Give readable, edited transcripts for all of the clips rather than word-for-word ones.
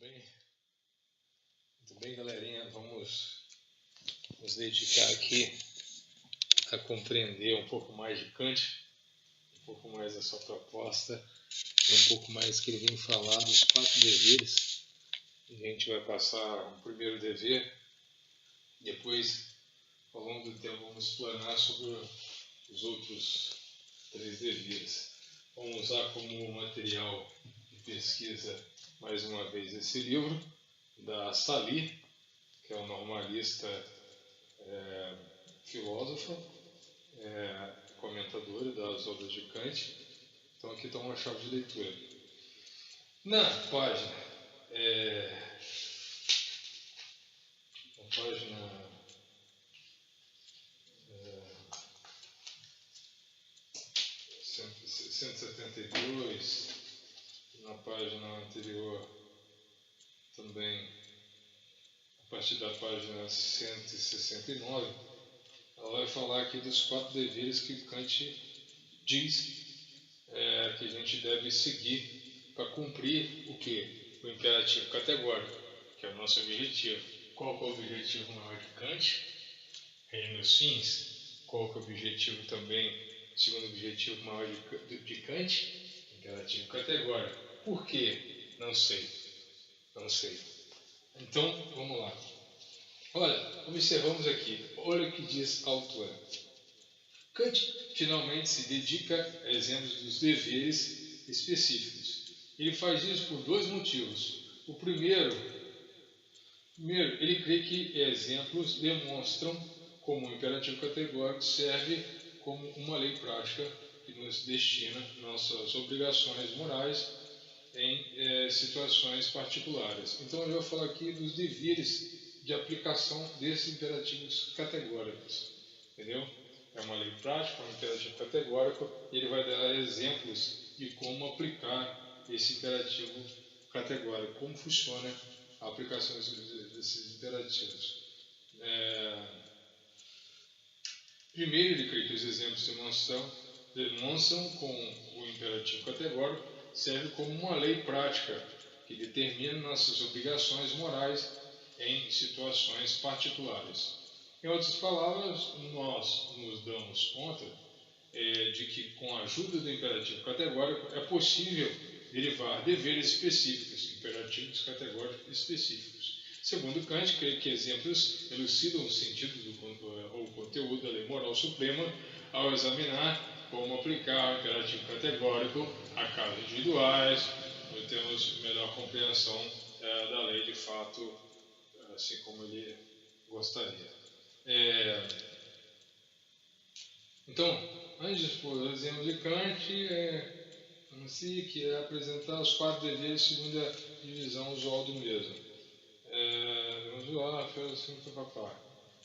bem? Muito bem, galerinha. Vamos nos dedicar aqui a compreender um pouco mais de Kant, um pouco mais da sua proposta, um pouco mais que ele vem falar dos 4 deveres. A gente vai passar o primeiro dever, depois, ao longo do tempo, vamos explanar sobre os outros 3 deveres. Vamos usar como material de pesquisa, mais uma vez, esse livro da Sali, que é um normalista filósofo, comentador das obras de Kant. Então aqui está uma chave de leitura. Na página 172, na página anterior também, a partir da página 169, ela vai falar aqui dos 4 deveres que Kant diz que a gente deve seguir para cumprir o quê? O imperativo categórico, que é o nosso objetivo. Qual que é o objetivo maior de Kant? Reino dos fins. Qual que é o objetivo também, segundo objetivo maior de Kant? Imperativo categórico. Por quê? Não sei. Então, vamos lá. Olha, observamos aqui. Olha o que diz Autuan. Kant finalmente se dedica a exemplos dos deveres específicos. Ele faz isso por 2 motivos. O primeiro, ele crê que exemplos demonstram como o imperativo categórico serve como uma lei prática que nos destina nossas obrigações morais em situações particulares. Então eu vou falar aqui dos deveres de aplicação desses imperativos categóricos. Entendeu? É uma lei prática, um imperativo categórico, e ele vai dar exemplos de como aplicar esse imperativo categórico, como funciona a aplicação desses imperativos. Primeiro, ele crê que os exemplos demonstram com o imperativo categórico serve como uma lei prática que determina nossas obrigações morais em situações particulares. Em outras palavras, nós nos damos conta de que, com a ajuda do imperativo categórico, é possível derivar deveres específicos, imperativos categóricos específicos. Segundo Kant, creio que exemplos elucidam o sentido ou conteúdo da lei moral suprema ao examinar como aplicar o imperativo categórico a casos individuais, temos melhor compreensão da lei de fato, assim como ele gostaria. Então, antes de expor o exemplo de Kant, anuncie que é apresentar os 4 deveres segundo a divisão usual do mesmo. Vamos lá, fez assim, papapá.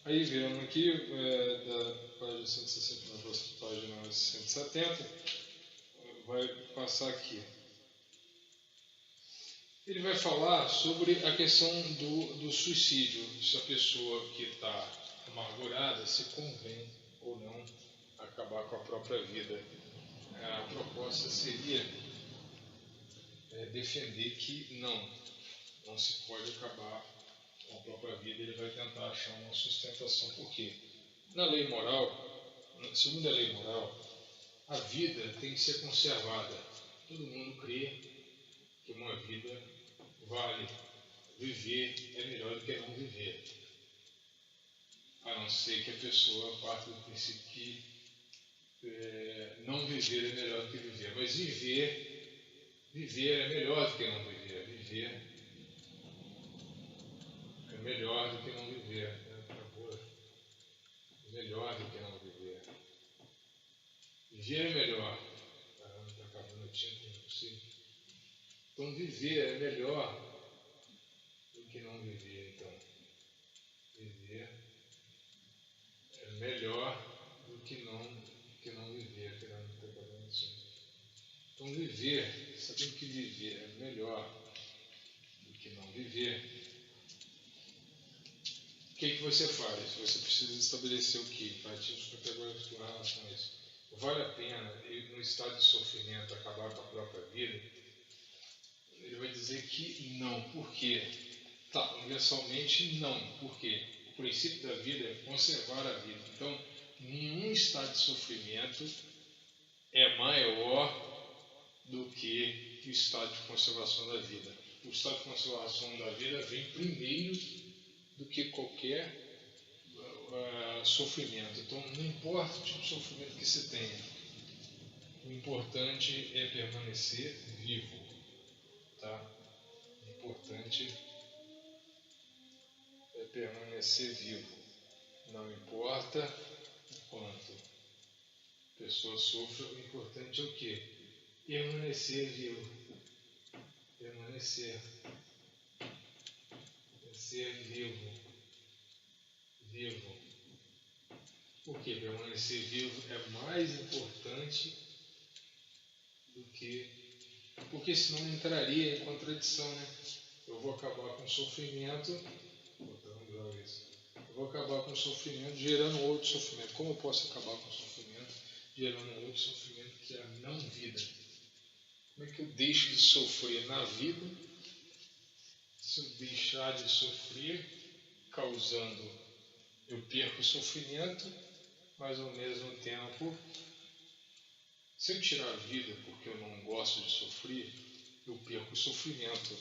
Aí vemos aqui, da página 160 para a página 170, vai passar aqui. Ele vai falar sobre a questão do suicídio, se a pessoa que está amargurada se convém ou não acabar com a própria vida. A proposta seria defender que não se pode acabar com a própria vida. Ele vai tentar achar uma sustentação. Por quê? Na lei moral, segundo a lei moral, a vida tem que ser conservada. Todo mundo crê que uma vida vale. Viver é melhor do que não viver. A não ser que a pessoa parte do princípio que não viver é melhor do que viver. Mas viver é melhor do que não viver. Viver é melhor do que não viver. Melhor do que não viver. Viver é melhor. Caramba, está acabando o tempo, não é possível. Então viver é melhor do que não viver. Então, viver é melhor do que não viver. Então viver, sabendo que viver é melhor do que não viver, o que você faz? Você precisa estabelecer o quê? Imperativos categóricos com relação a isso. Vale a pena, no estado de sofrimento, acabar com a própria vida? ele vai dizer que não. Por quê? Tá, universalmente não. Por quê? O princípio da vida é conservar a vida. Então, nenhum estado de sofrimento é maior do que o estado de conservação da vida. O estado de conservação da vida vem primeiro do que qualquer sofrimento. Então, não importa o tipo de sofrimento que você tenha, o importante é permanecer vivo. Tá? O importante é permanecer vivo. Não importa o quanto a pessoa sofra, o importante é o quê? Permanecer vivo. Permanecer vivo. Por que permanecer vivo é mais importante do que... Porque senão entraria em contradição, né? Eu vou acabar com o sofrimento, gerando outro sofrimento. Como eu posso acabar com o sofrimento gerando outro sofrimento, que é a não vida? Como é que eu deixo de sofrer na vida se eu deixar de sofrer causando? Eu perco o sofrimento, mas ao mesmo tempo, se eu tirar a vida porque eu não gosto de sofrer, eu perco o sofrimento,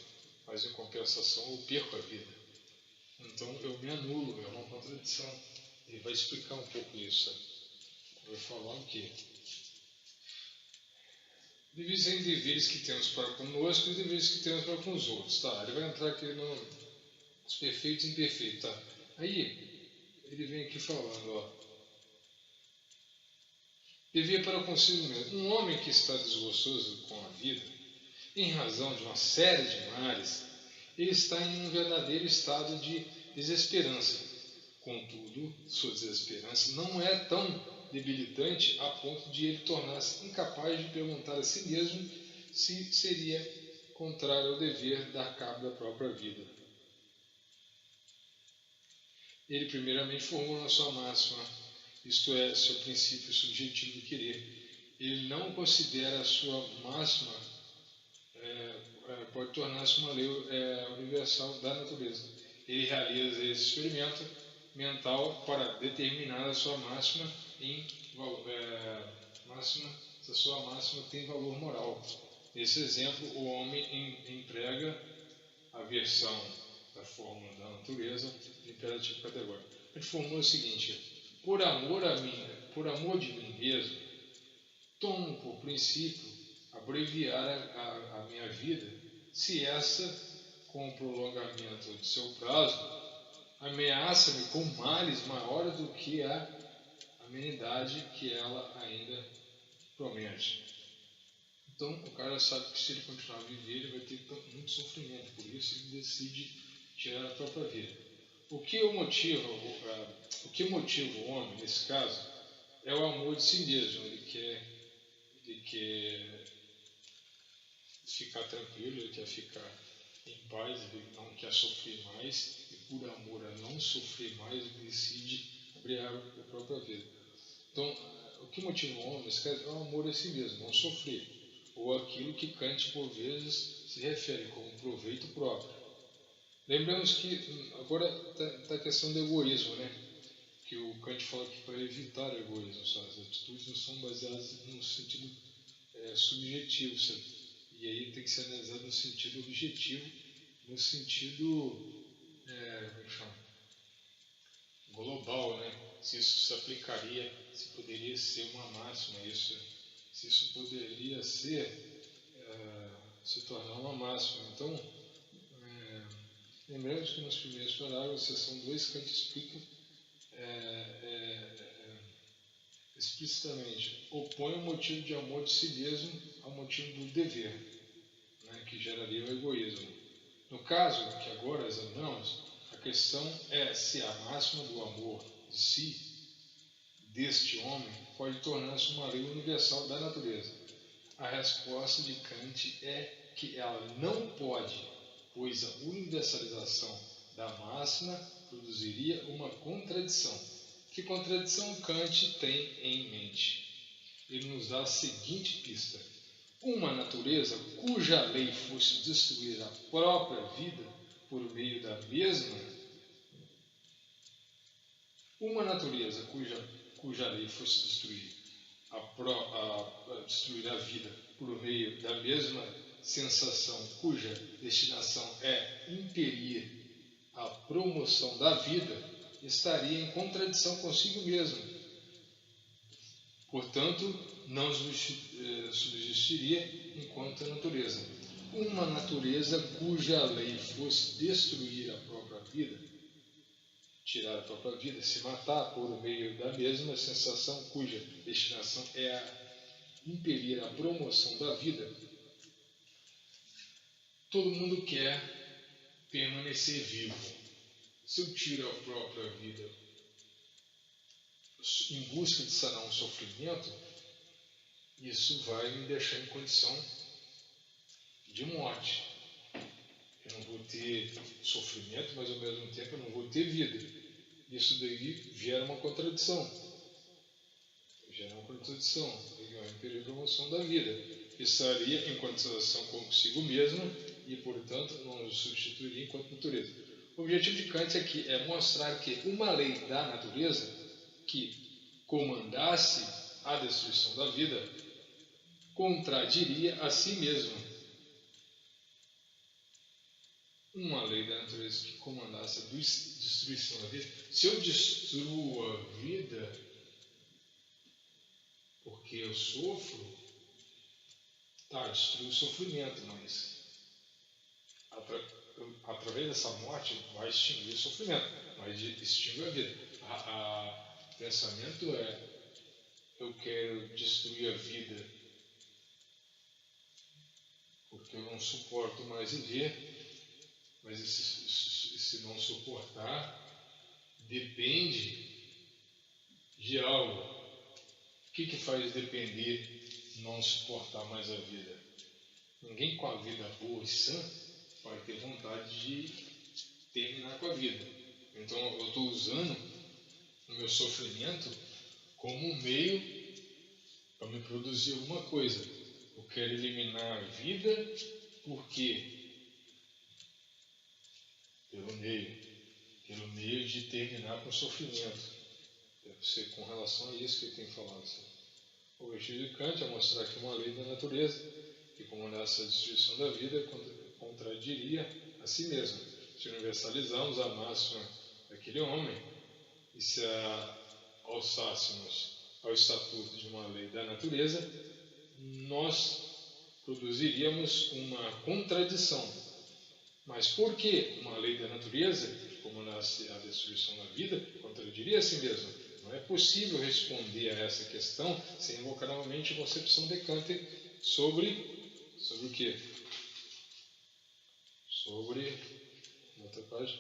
mas em compensação eu perco a vida. Então eu me anulo, é uma contradição. Ele vai explicar um pouco isso. Vai falar o quê? Divisem deveres que temos para conosco e deveres que temos para com os outros. Tá? Ele vai entrar aqui nos perfeitos e imperfeitos. Tá? Aí, ele vem aqui falando, ó. Dever para consigo mesmo. Um homem que está desgostoso com a vida, em razão de uma série de males, ele está em um verdadeiro estado de desesperança. Contudo, sua desesperança não é tão debilitante a ponto de ele tornar-se incapaz de perguntar a si mesmo se seria contrário ao dever dar cabo da própria vida. Ele primeiramente formula a sua máxima, isto é, seu princípio subjetivo de querer. Ele não considera a sua máxima pode tornar-se uma lei universal da natureza. Ele realiza esse experimento mental para determinar a sua máxima se a sua máxima tem valor moral. Nesse exemplo, o homem emprega a versão da fórmula da natureza de imperativo categórico. A gente formula o seguinte: por amor de mim mesmo, tomo por princípio abreviar a minha vida, se essa, com o prolongamento de seu prazo, ameaça-me com males maiores do que a amenidade que ela ainda promete. Então, o cara sabe que se ele continuar a viver, ele vai ter muito sofrimento, por isso ele decide tirar a própria vida. O que motiva o homem, nesse caso, é o amor de si mesmo. Ele quer ficar tranquilo, ele quer ficar em paz, ele não quer sofrer mais, e por amor a não sofrer mais, ele decide abrir a própria vida. Então, o que motiva o homem, nesse caso, é o amor a si mesmo, não sofrer, ou aquilo que Kant, por vezes, se refere como proveito próprio. Lembramos que agora está a questão do egoísmo, né? Que o Kant fala que para evitar o egoísmo, as atitudes não são baseadas no sentido subjetivo, e aí tem que ser analisado no sentido objetivo, no sentido global, né? Se isso se aplicaria, se poderia ser uma máxima, se isso poderia se tornar uma máxima. Então, lembramos que nos primeiros parágrafos, seção 2, Kant explica explicitamente, opõe o motivo de amor de si mesmo ao motivo do dever, né, que geraria o egoísmo. No caso que agora examinamos, a questão é se a máxima do amor de si, deste homem, pode tornar-se uma lei universal da natureza. A resposta de Kant é que ela não pode, pois a universalização da máxima produziria uma contradição. Que contradição Kant tem em mente? Ele nos dá a seguinte pista: uma natureza cuja lei fosse destruir a própria vida por meio da mesma, uma natureza cuja lei fosse destruir a vida por meio da mesma sensação cuja destinação é impelir a promoção da vida, estaria em contradição consigo mesmo. Portanto, não subsistiria enquanto natureza. Uma natureza cuja lei fosse destruir a própria vida, tirar a própria vida, se matar por meio da mesma sensação cuja destinação é impelir a promoção da vida. Todo mundo quer permanecer vivo. Se eu tiro a própria vida em busca de sanar um sofrimento, isso vai me deixar em condição de morte. Eu não vou ter sofrimento, mas ao mesmo tempo eu não vou ter vida. Isso daí gera uma contradição. Impedir a promoção da vida. Estaria em contradição consigo mesma e, portanto, não o substituiria enquanto natureza. O objetivo de Kant aqui é mostrar que uma lei da natureza que comandasse a destruição da vida contradiria a si mesma. Uma lei da natureza que comandasse a destruição da vida. Se eu destruo a vida porque eu sofro, destruo o sofrimento, mas através dessa morte vai extinguir o sofrimento, mas extingue a vida. O pensamento é: eu quero destruir a vida porque eu não suporto mais viver, mas esse não suportar depende de algo. O que faz depender não suportar mais a vida? Ninguém com a vida boa e sã vai ter vontade de terminar com a vida. Então eu estou usando o meu sofrimento como um meio para me produzir alguma coisa. Eu quero eliminar a vida porque pelo meio de terminar com o sofrimento. Deve ser com relação a isso que ele tem falado. O objetivo de Kant é mostrar que uma lei da natureza que comandasse a destruição da vida contradiria a si mesma. Se universalizarmos a máxima daquele homem e se alçássemos ao estatuto de uma lei da natureza, nós produziríamos uma contradição. Mas por que uma lei da natureza que comandasse a destruição da vida contradiria a si mesma? Não é possível responder a essa questão sem invocar novamente a concepção de Kant sobre o quê? Sobre outra página,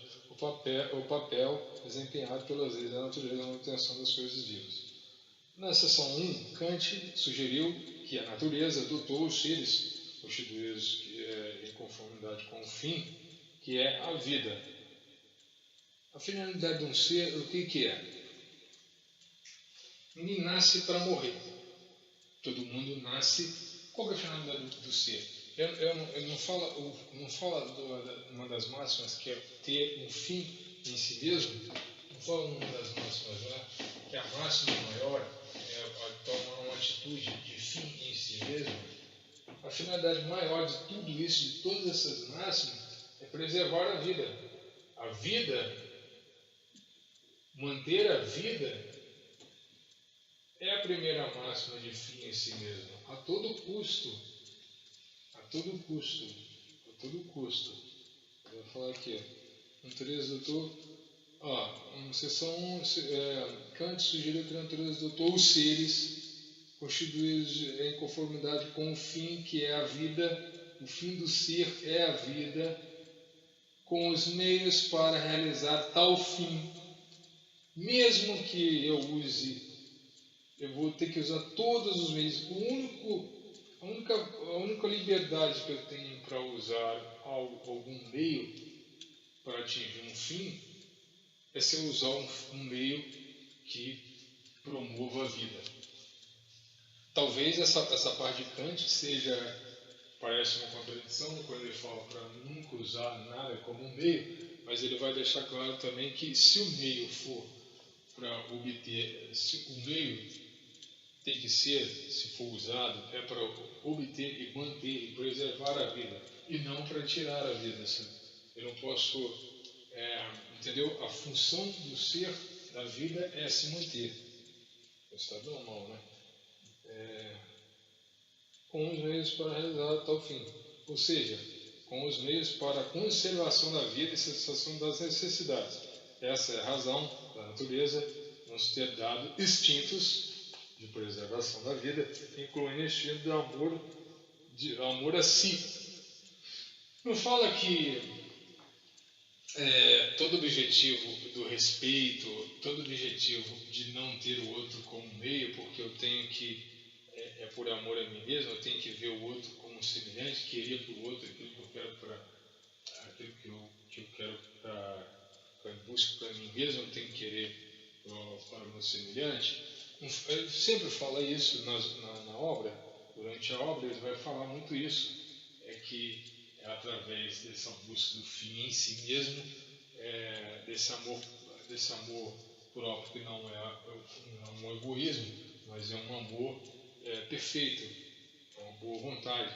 o papel desempenhado pelas leis da natureza na manutenção das coisas vivas. Na seção 1, Kant sugeriu que a natureza dotou os seres constituídos em conformidade com o fim, que é a vida. A finalidade de um ser, o que é? Ninguém nasce para morrer. Todo mundo nasce. Qual é a finalidade do ser? Eu não fala de uma das máximas que é ter um fim em si mesmo. Não fala uma das máximas lá, que a máxima maior é tomar uma atitude de fim em si mesmo. A finalidade maior de tudo isso, de todas essas máximas, é preservar a vida. A vida, manter a vida, é a primeira máxima de fim em si mesmo, a todo custo. A todo custo. Eu vou falar aqui, natureza doutor. Na seção 1, Kant sugeriu que a natureza dotou os seres constituídos em conformidade com o fim, que é a vida. O fim do ser é a vida, com os meios para realizar tal fim. Mesmo que eu vou ter que usar todos os meios. A única liberdade que eu tenho para usar algum meio para atingir um fim é se eu usar um meio que promova a vida. talvez essa parte de Kant parece uma contradição quando ele fala para nunca usar nada como um meio, mas ele vai deixar claro também que se o meio for para obter, se o meio tem que ser, se for usado, é para obter e manter e preservar a vida, e não para tirar a vida. Eu não posso, entendeu? A função do ser, da vida, é se manter. O estado normal, né? Com os meios para realizar tal fim. Ou seja, com os meios para a conservação da vida e satisfação das necessidades. Essa é a razão da natureza nos ter dado instintos de preservação da vida, incluindo o instinto de amor a si. Não fala que todo objetivo do respeito, todo objetivo de não ter o outro como meio, porque eu tenho que, por amor a mim mesmo, eu tenho que ver o outro como um semelhante, querer para o outro aquilo que eu quero aquilo que eu quero para busco para mim mesmo, eu tenho que querer para o meu semelhante. Ele sempre fala isso na obra, durante a obra ele vai falar muito isso, que é através dessa busca do fim em si mesmo, desse amor próprio, que não é um egoísmo, mas é um amor perfeito, é uma boa vontade.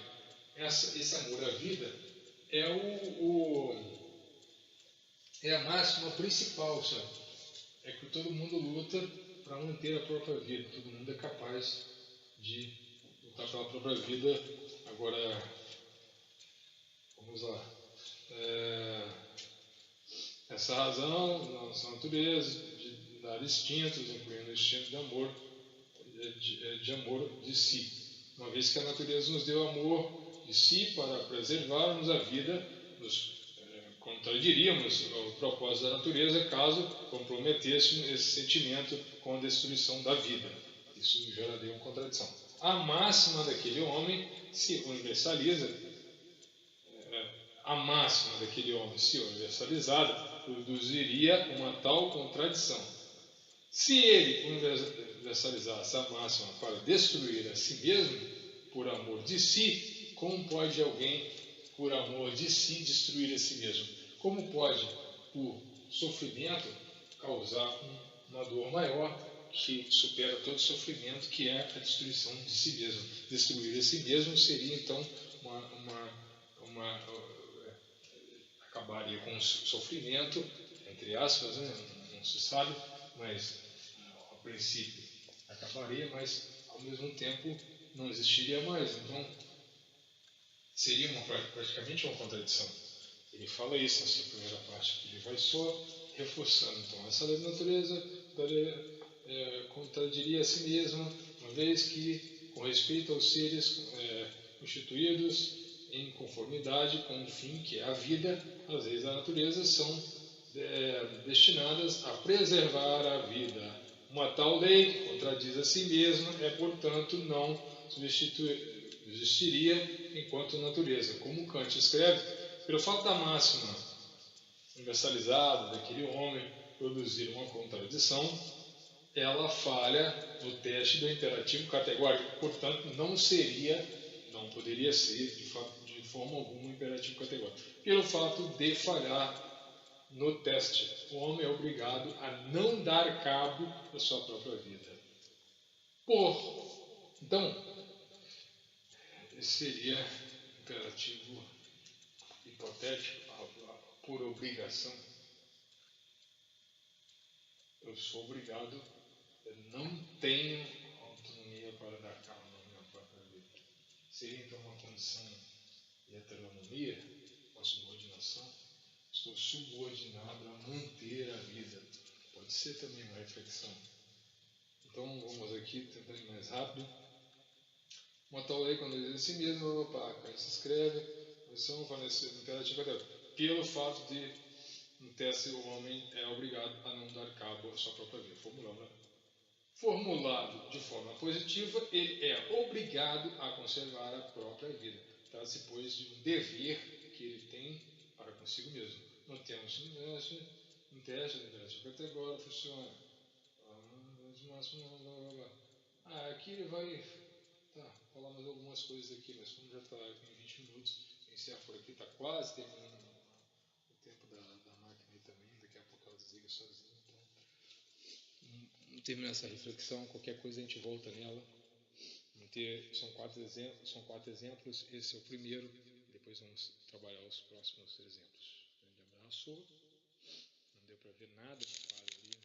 Esse amor à vida é a máxima principal, sabe? É que todo mundo luta para manter a própria vida, todo mundo é capaz de lutar pela própria vida. Agora, vamos lá. Essa razão, nossa natureza, de dar instintos, incluindo o instinto de amor de si. Uma vez que a natureza nos deu amor de si para preservarmos a vida, nos contradiríamos o propósito da natureza caso comprometêssemos esse sentimento com a destruição da vida. Isso geraria uma contradição. A máxima daquele homem se universaliza, a máxima daquele homem se universalizada produziria uma tal contradição. Se ele universalizasse a máxima para destruir a si mesmo, por amor de si, como pode alguém, por amor de si, destruir a si mesmo? Como pode, por sofrimento, causar uma dor maior que supera todo sofrimento, que é a destruição de si mesmo? Destruir a si mesmo seria, então, acabaria com o sofrimento, entre aspas, né? Não se sabe, mas a princípio acabaria, mas ao mesmo tempo não existiria mais. Então seria praticamente uma contradição. Ele fala isso nessa primeira parte, que ele vai só reforçando. Então essa lei da natureza contradiria a si mesma, uma vez que, com respeito aos seres constituídos em conformidade com o fim, que é a vida, as leis da natureza são destinadas a preservar a vida. Uma tal lei que contradiz a si mesma portanto, não existiria enquanto natureza. Como Kant escreve, pelo fato da máxima universalizada daquele homem produzir uma contradição, ela falha no teste do imperativo categórico, portanto, não poderia ser, de forma alguma, um imperativo categórico. Pelo fato de falhar no teste, o homem é obrigado a não dar cabo da sua própria vida. Então, esse seria imperativo hipotético, por obrigação. Eu sou obrigado, eu não tenho autonomia para dar cabo da minha própria vida. Seria então uma condição de heteronomia, uma subordinação? Estou subordinado a manter a vida. Pode ser também uma reflexão. Então vamos aqui, tentando ir mais rápido. Uma tal lei, quando ele diz assim mesmo, Kant se escreve, missão imperativa pelo fato de, no teste, o homem é obrigado a não dar cabo à sua própria vida. Formulado de forma positiva, ele é obrigado a conservar a própria vida. Trata-se, pois, de um dever que ele tem para consigo mesmo. Não temos um teste de imperativo categórico, funciona. Aqui ele vai Tá, vou falar mais algumas coisas aqui, mas como já está em 20 minutos, eu encerro por aqui, está quase terminando o tempo da máquina aí também, daqui a pouco ela desliga sozinha. Então, vamos terminar essa reflexão, qualquer coisa a gente volta nela. São quatro exemplos, esse é o primeiro, depois vamos trabalhar os próximos exemplos. Grande abraço, não deu para ver nada no quadro ali.